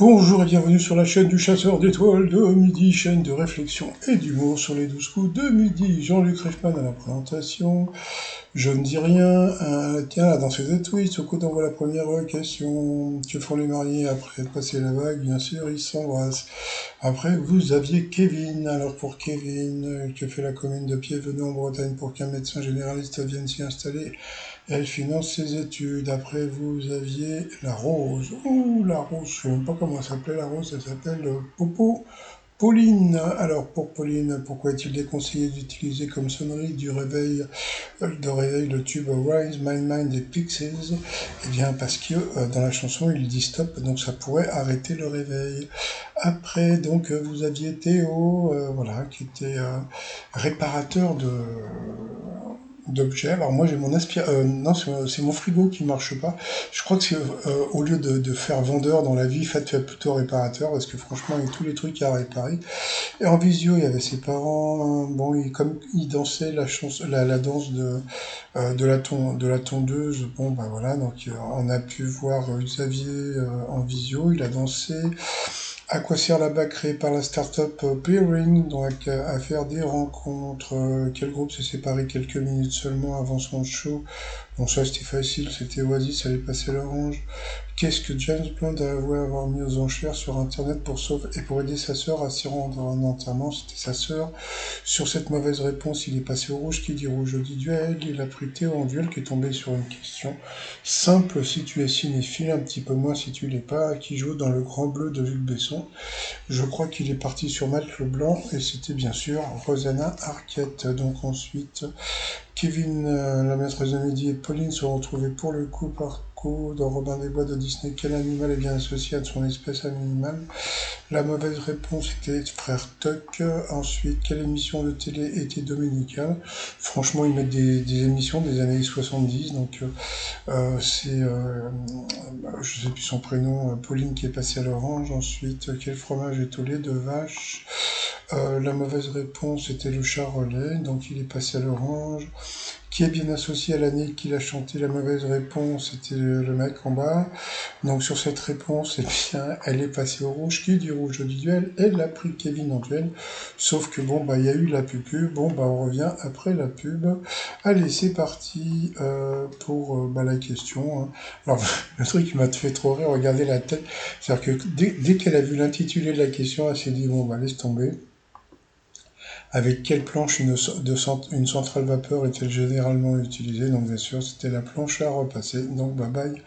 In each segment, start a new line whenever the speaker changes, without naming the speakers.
Bonjour et bienvenue sur la chaîne du chasseur d'étoiles de midi, chaîne de réflexion et d'humour sur les 12 coups de midi. Jean-Luc Reichmann à la présentation. Je ne dis rien. Tiens, là, dans ces tweets, au coup d'envoi la première question. Que font les mariés après être passé la vague? Bien sûr, ils s'embrassent. Après, vous aviez Kevin. Alors pour Kevin, que fait la commune de Piévenot en Bretagne pour qu'un médecin généraliste vienne s'y installer? Elle finance ses études. Après, vous aviez la Rose. Ouh, la Rose, je sais même pas comment elle s'appelait la Rose, elle s'appelle Popo. Pauline. Alors pour Pauline, pourquoi est-il déconseillé d'utiliser comme sonnerie de réveil le tube Rise, Mine Mine des Pixies? Eh bien parce que dans la chanson il dit stop, donc ça pourrait arrêter le réveil. Après, donc vous aviez Théo, voilà, qui était réparateur d'objets. Alors moi j'ai mon non, c'est mon frigo qui marche pas. Je crois que c'est au lieu de faire vendeur dans la vie, faites plutôt réparateur parce que franchement il y a tous les trucs à réparer. Et en visio il y avait ses parents. Bon, comme il dansait la danse de la tondeuse. Bon bah voilà, donc on a pu voir Xavier en visio. Il a dansé. À quoi sert la bague créée par la start-up Peering, donc à faire des rencontres? Quel groupe s'est séparé quelques minutes seulement avant son show? Bon, ça c'était facile, c'était Oasis, allait passer l'orange. Qu'est-ce que James Blunt avoué avoir mis aux enchères sur internet pour sauver et pour aider sa sœur à s'y rendre en enterrement? C'était sa sœur. Sur cette mauvaise réponse, il est passé au rouge. Qui dit rouge dit duel. Il a pris Théo en duel qui est tombé sur une question simple si tu es cinéphile, un petit peu moins si tu l'es pas, qui joue dans le Grand Bleu de Luc Besson. Je crois qu'il est parti sur Matt Leblanc et c'était bien sûr Rosanna Arquette. Donc ensuite, Kevin, la maîtresse de midi et Pauline se retrouvaient pour le coup par coup dans Robin des Bois de Disney. Quel animal est bien associé à son espèce animale? La mauvaise réponse était Frère Tuck. Ensuite, quelle émission de télé était dominicale? Franchement, ils mettent des émissions des années 70, donc c'est, je sais plus son prénom, Pauline qui est passée à l'orange. Ensuite, quel fromage est au lait de vache? La mauvaise réponse était le charolais, donc il est passé à l'orange. Qui est bien associé à l'année qu'il a chanté? La mauvaise réponse était le mec en bas. Donc sur cette réponse, eh bien, elle est passée au rouge. Qui dit rouge du duel? Elle a pris Kevin en duel. Sauf que bon, bah il y a eu la pub. Bon, bah on revient après la pub. Allez, c'est parti pour la question, hein. Alors le truc qui m'a fait trop rire, regardez la tête. C'est-à-dire que dès qu'elle a vu l'intitulé de la question, elle s'est dit bon bah laisse tomber. Avec quelle planche une centrale vapeur est-elle généralement utilisée? Donc bien sûr, c'était la planche à repasser. Donc bye bye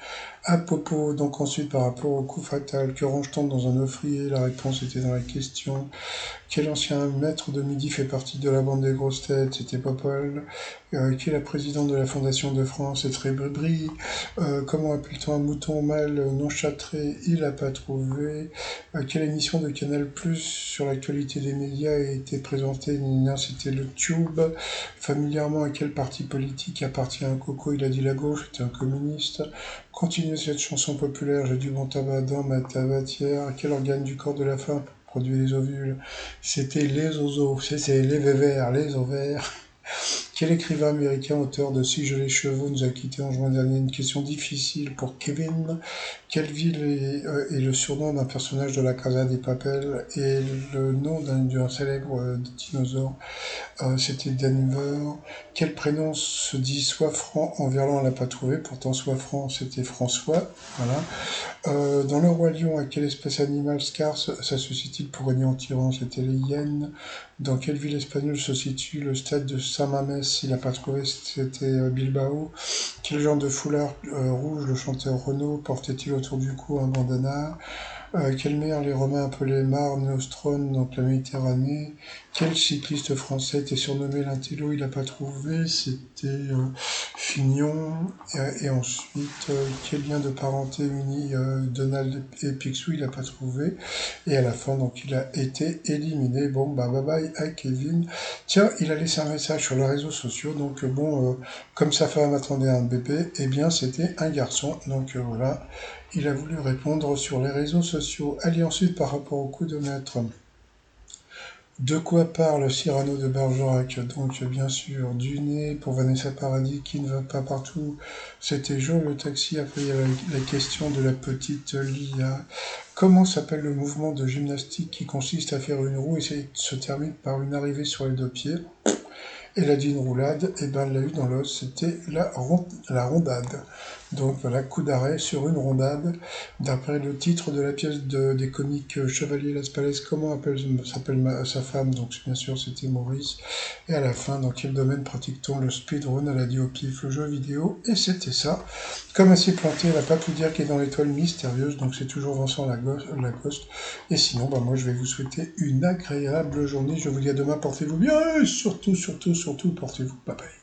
à Popo. Donc ensuite, par rapport au coup fatal, que range-t-on dans un offrier? La réponse était dans la question. Quel ancien maître de midi fait partie de la bande des grosses têtes? C'était Popol. Qui est la présidente de la Fondation de France? C'est très Bri. Comment appelle-t-on un mouton mâle non châtré? Il n'a pas trouvé. Quelle émission de Canal Plus sur l'actualité des médias a été présentée? C'était le Tube. Familièrement, à quel parti politique appartient un Coco? Il a dit la gauche, c'était un communiste. Continuez cette chanson populaire, j'ai du bon tabac dans ma tabatière. Quel organe du corps de la femme produit les ovules? C'était les osos, c'est les vévères, les ovaires. Quel écrivain américain, auteur de Si je les chevaux, nous a quittés en juin dernier? Une question difficile pour Kevin. Quelle ville est le surnom d'un personnage de la Casa des Papel et le nom d'un célèbre dinosaure? C'était Denver. Quel prénom se dit Soifran en verlan? On l'a pas trouvé, pourtant Soifran c'était François. Voilà. Dans le Roi Lion, à quelle espèce animale scarce s'associe-t-il pour régner en tyran? C'était les hyènes. Dans quelle ville espagnole se situe le stade de San Mamés? Il n'a pas trouvé, c'était Bilbao. Quel genre de foulard rouge le chanteur Renaud portait-il autour du cou? Un bandana. Quelle mer les Romains appelaient Mare Nostrum, donc la Méditerranée? Quel cycliste français était surnommé l'Intello? Il n'a pas trouvé, c'était Fignon. Et ensuite, quel lien de parenté unit Donald et Picsou? Il n'a pas trouvé. Et à la fin, donc, il a été éliminé. Bon, bah bye bye à Kevin. Tiens, il a laissé un message sur les réseaux sociaux. Donc, comme sa femme attendait un bébé, eh bien, c'était un garçon. Donc, voilà. Il a voulu répondre sur les réseaux sociaux. Allez, ensuite, par rapport au coup de maître. De quoi parle Cyrano de Bergerac? Donc, bien sûr, du nez pour Vanessa Paradis qui ne va pas partout. C'était Joe le taxi. Après, il y a la question de la petite Lia. Comment s'appelle le mouvement de gymnastique qui consiste à faire une roue et se termine par une arrivée sur les deux pieds? Elle a dit une roulade, et ben elle l'a eu dans l'os, c'était la rondade. Donc voilà, coup d'arrêt sur une rondade. D'après le titre de la pièce des comiques Chevalier Las Palais, comment s'appelle sa femme? Donc bien sûr c'était Maurice. Et à la fin, dans quel domaine pratique-t-on le speedrun? Elle a dit au pif le jeu vidéo, et c'était ça. Comme elle s'est plantée, elle n'a pas pu dire qu'elle est dans l'étoile mystérieuse, donc c'est toujours Vincent Lacoste. Et sinon, bah, moi je vais vous souhaiter une agréable journée. Je vous dis à demain, portez-vous bien, et surtout, surtout, surtout, portez-vous. Bye bye.